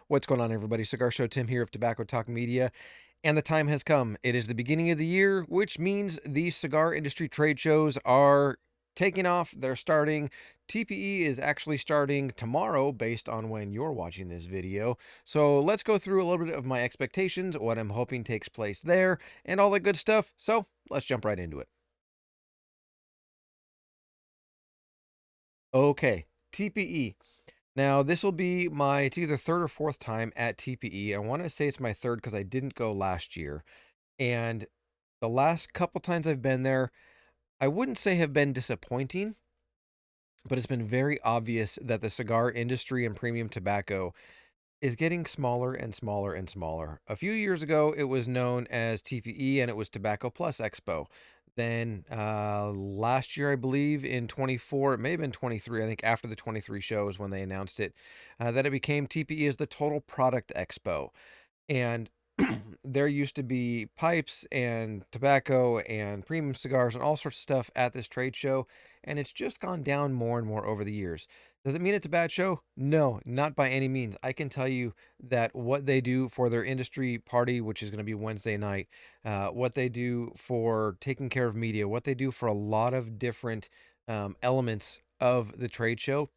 What's going on, everybody? Cigar Show Tim here of Tobacco Talk Media, and the time has come. It is the beginning of the year, which means the cigar industry trade shows are taking off. They're starting. TPE is actually starting tomorrow based on when you're watching this video. So let's go through a little bit of my expectations, what I'm hoping takes place there, and all that good stuff. So let's jump right into it. Okay, TPE. Now, this will be it's either third or fourth time at TPE. I want to say it's my third because I didn't go last year. And the last couple times I've been there, I wouldn't say have been disappointing, but it's been very obvious that the cigar industry and premium tobacco is getting smaller and smaller and smaller. A few years ago, it was known as TPE and it was Tobacco Plus Expo. Then last year, I believe in 24, it may have been 23, I think after the 23 shows when they announced it, that it became TPE as the Total Product Expo. And there used to be pipes and tobacco and premium cigars and all sorts of stuff at this trade show, and it's just gone down more and more over the years. Does it mean it's a bad show? No, not by any means. I can tell you that what they do for their industry party, which is going to be Wednesday night, what they do for taking care of media, what they do for a lot of different elements of the trade show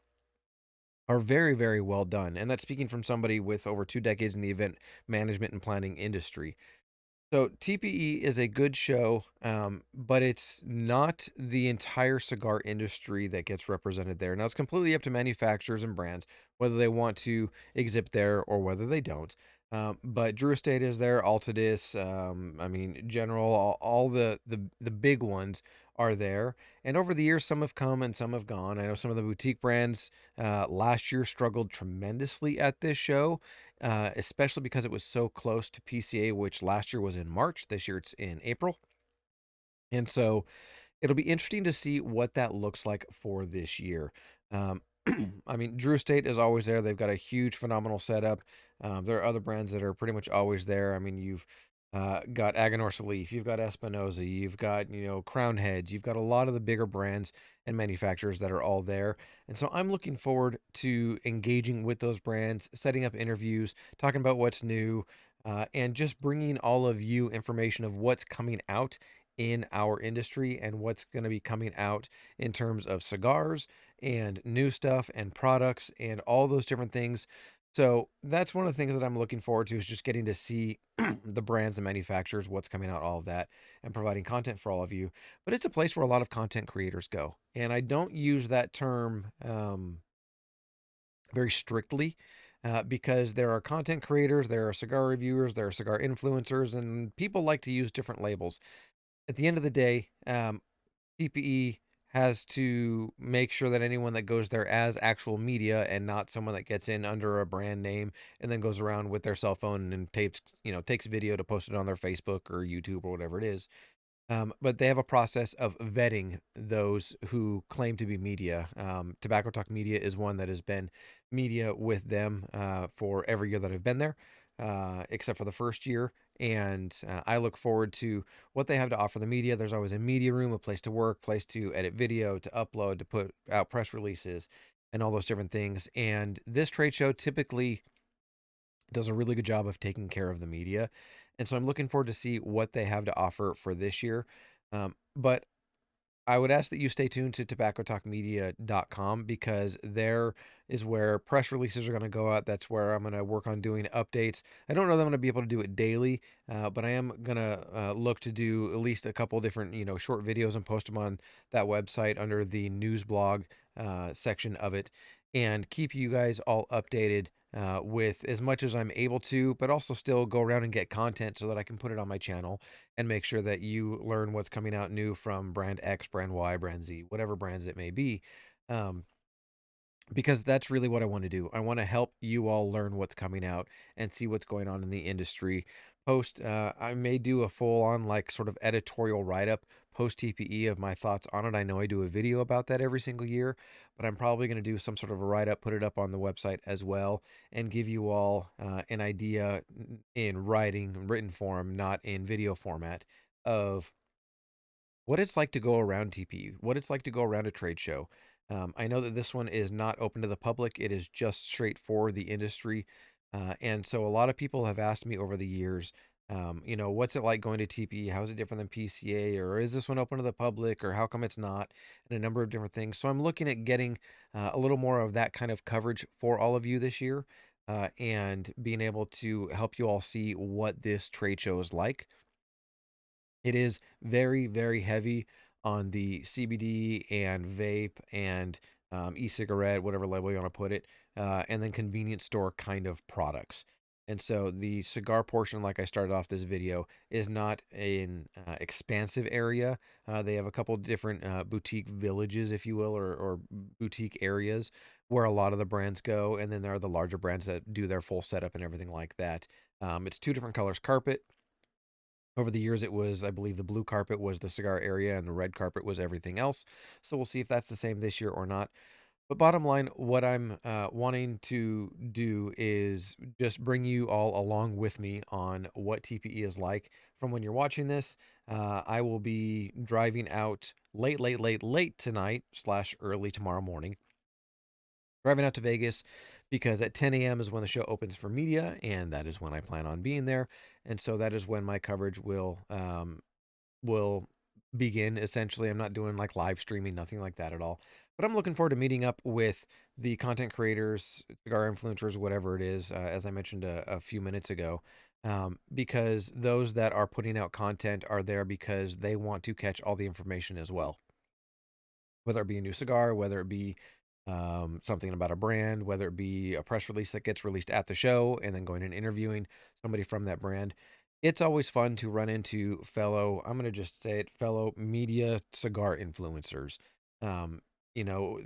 are very, very well done. And that's speaking from somebody with over 2 decades in the event management and planning industry. So TPE is a good show, but it's not the entire cigar industry that gets represented there. Now, it's completely up to manufacturers and brands whether they want to exhibit there or whether they don't. But Drew Estate is there, Altadis, General, all the big ones are there. And over the years, some have come and some have gone. I know some of the boutique brands last year struggled tremendously at this show, especially because it was so close to PCA, which last year was in March. This year it's in April. And so it'll be interesting to see what that looks like for this year. Um, Drew Estate is always there. They've got a huge, phenomenal setup. There are other brands that are pretty much always there. You've got Aganorsa Leaf, you've got Espinosa, you've got, Crown Heads, you've got a lot of the bigger brands and manufacturers that are all there. And so I'm looking forward to engaging with those brands, setting up interviews, talking about what's new, and just bringing all of you information of what's coming out in our industry and what's going to be coming out in terms of cigars and new stuff and products and all those different things. So that's one of the things that I'm looking forward to, is just getting to see the brands and manufacturers, what's coming out, all of that, and providing content for all of you. But it's a place where a lot of content creators go. And I don't use that term very strictly, because there are content creators, there are cigar reviewers, there are cigar influencers, and people like to use different labels. At the end of the day, TPE has to make sure that anyone that goes there as actual media and not someone that gets in under a brand name and then goes around with their cell phone and takes video to post it on their Facebook or YouTube or whatever it is. But they have a process of vetting those who claim to be media. Tobacco Talk Media is one that has been media with them for every year that I've been there, except for the first year. And I look forward to what they have to offer the media. There's always a media room, a place to work, place to edit video, to upload, to put out press releases, and all those different things. And this trade show typically does a really good job of taking care of the media. And so I'm looking forward to see what they have to offer for this year. But I would ask that you stay tuned to tobaccotalkmedia.com, because there is where press releases are going to go out. That's where I'm going to work on doing updates. I don't know that I'm going to be able to do it daily, but I am going to look to do at least a couple different, short videos and post them on that website under the news blog section of it, and keep you guys all updated with as much as I'm able to, but also still go around and get content so that I can put it on my channel and make sure that you learn what's coming out new from brand X, brand Y, brand Z, whatever brands it may be. Um, because that's really what I want to do. I want to help you all learn what's coming out and see what's going on in the industry. I may do a full on, like, sort of editorial write up post TPE of my thoughts on it. I know I do a video about that every single year, but I'm probably going to do some sort of a write up, put it up on the website as well, and give you all an idea in written form, not in video format, of what it's like to go around TPE, what it's like to go around a trade show. I know that this one is not open to the public. It is just straight for the industry. And so a lot of people have asked me over the years, what's it like going to TPE? How is it different than PCA? Or is this one open to the public? Or how come it's not? And a number of different things. So I'm looking at getting a little more of that kind of coverage for all of you this year, and being able to help you all see what this trade show is like. It is very, very heavy on the CBD and vape and e-cigarette, whatever label you want to put it, and then convenience store kind of products. And so the cigar portion, like I started off this video, is not an expansive area. They have a couple different boutique villages, if you will, or boutique areas where a lot of the brands go. And then there are the larger brands that do their full setup and everything like that. It's two different colors carpet. Over the years, it was, I believe, the blue carpet was the cigar area and the red carpet was everything else. So we'll see if that's the same this year or not. But bottom line, what I'm wanting to do is just bring you all along with me on what TPE is like from when you're watching this. I will be driving out late tonight / early tomorrow morning, driving out to Vegas because at 10 a.m. is when the show opens for media, and that is when I plan on being there. And so that is when my coverage will begin. Essentially, I'm not doing like live streaming, nothing like that at all. But I'm looking forward to meeting up with the content creators, cigar influencers, whatever it is, as I mentioned a few minutes ago, because those that are putting out content are there because they want to catch all the information as well, whether it be a new cigar, whether it be something about a brand, whether it be a press release that gets released at the show, and then going and interviewing somebody from that brand. It's always fun to run into fellow, I'm going to just say it, fellow media cigar influencers. Um, you know,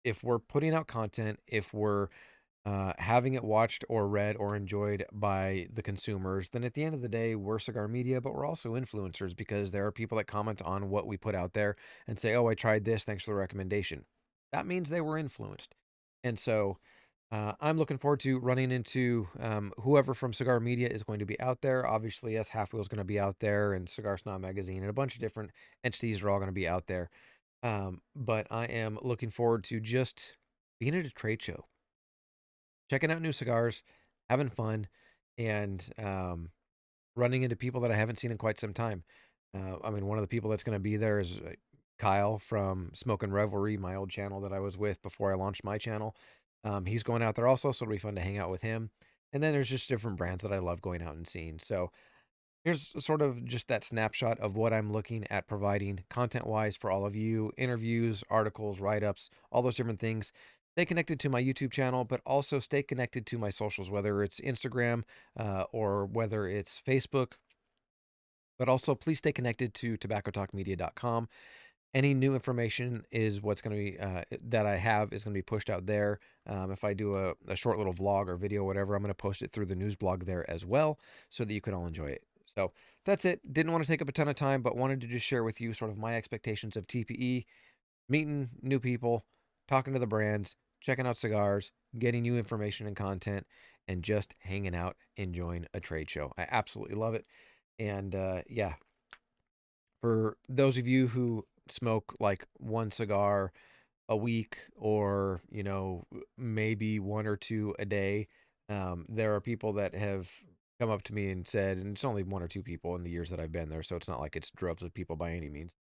if we're putting out content, if we're having it watched or read or enjoyed by the consumers, then at the end of the day, we're cigar media, but we're also influencers because there are people that comment on what we put out there and say, oh, I tried this. Thanks for the recommendation. That means they were influenced. And so I'm looking forward to running into whoever from Cigar Media is going to be out there. Obviously, S. Half Wheel is going to be out there, and Cigar Snob Magazine, and a bunch of different entities are all going to be out there. But I am looking forward to just being at a trade show, checking out new cigars, having fun, and running into people that I haven't seen in quite some time. I mean, one of the people that's going to be there is Kyle from Smoke and Revelry, my old channel that I was with before I launched my channel. He's going out there also, so it'll be fun to hang out with him. And then there's just different brands that I love going out and seeing. So here's sort of just that snapshot of what I'm looking at providing content wise for all of you: interviews, articles, write ups, all those different things. Stay connected to my YouTube channel, but also stay connected to my socials, whether it's Instagram or whether it's Facebook. But also, please stay connected to tobaccotalkmedia.com. Any new information is what's going to be that I have is going to be pushed out there. If I do a short little vlog or video or whatever, I'm going to post it through the news blog there as well so that you can all enjoy it. So that's it. Didn't want to take up a ton of time, but wanted to just share with you sort of my expectations of TPE, meeting new people, talking to the brands, checking out cigars, getting new information and content, and just hanging out, enjoying a trade show. I absolutely love it. And yeah, for those of you who smoke like one cigar a week, or maybe one or two a day, there are people that have come up to me and said, and it's only one or two people in the years that I've been there, so it's not like it's droves of people by any means,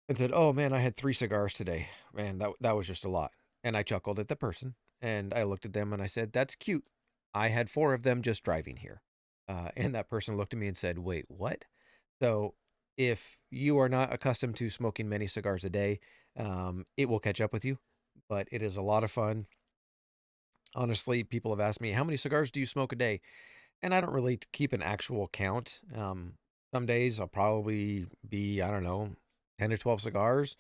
and said, oh man, I had 3 cigars today. Man, that was just a lot. And I chuckled at the person, and I looked at them and I said, that's cute. I had 4 of them just driving here. And that person looked at me and said, wait, what? So if you are not accustomed to smoking many cigars a day, it will catch up with you, but it is a lot of fun. Honestly, people have asked me, how many cigars do you smoke a day? And I don't really keep an actual count. Some days I'll probably be, I don't know, 10 to 12 cigars.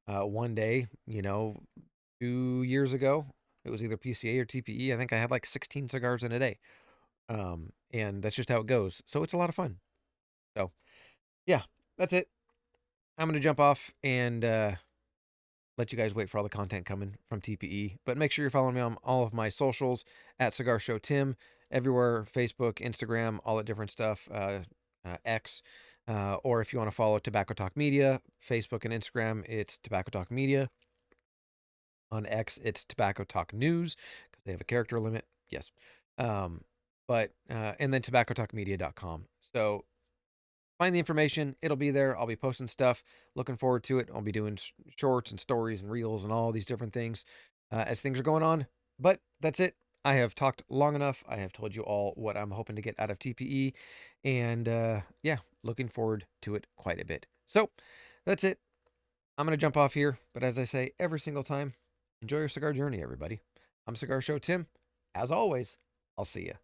One day, 2 years ago, it was either PCA or TPE. I think I had like 16 cigars in a day. And that's just how it goes. So it's a lot of fun. So yeah, that's it. I'm going to jump off and let you guys wait for all the content coming from TPE. But make sure you're following me on all of my socials at Cigar Show Tim, everywhere: Facebook, Instagram, all that different stuff, X. Or if you want to follow Tobacco Talk Media, Facebook and Instagram, it's Tobacco Talk Media. On X, it's Tobacco Talk News because they have a character limit. Yes. Um, and then tobaccotalkmedia.com. So find the information. It'll be there. I'll be posting stuff. Looking forward to it. I'll be doing shorts and stories and reels and all these different things as things are going on. But that's it. I have talked long enough. I have told you all what I'm hoping to get out of TPE. And yeah, looking forward to it quite a bit. So that's it. I'm going to jump off here. But as I say every single time, enjoy your cigar journey, everybody. I'm Cigar Show Tim. As always, I'll see you.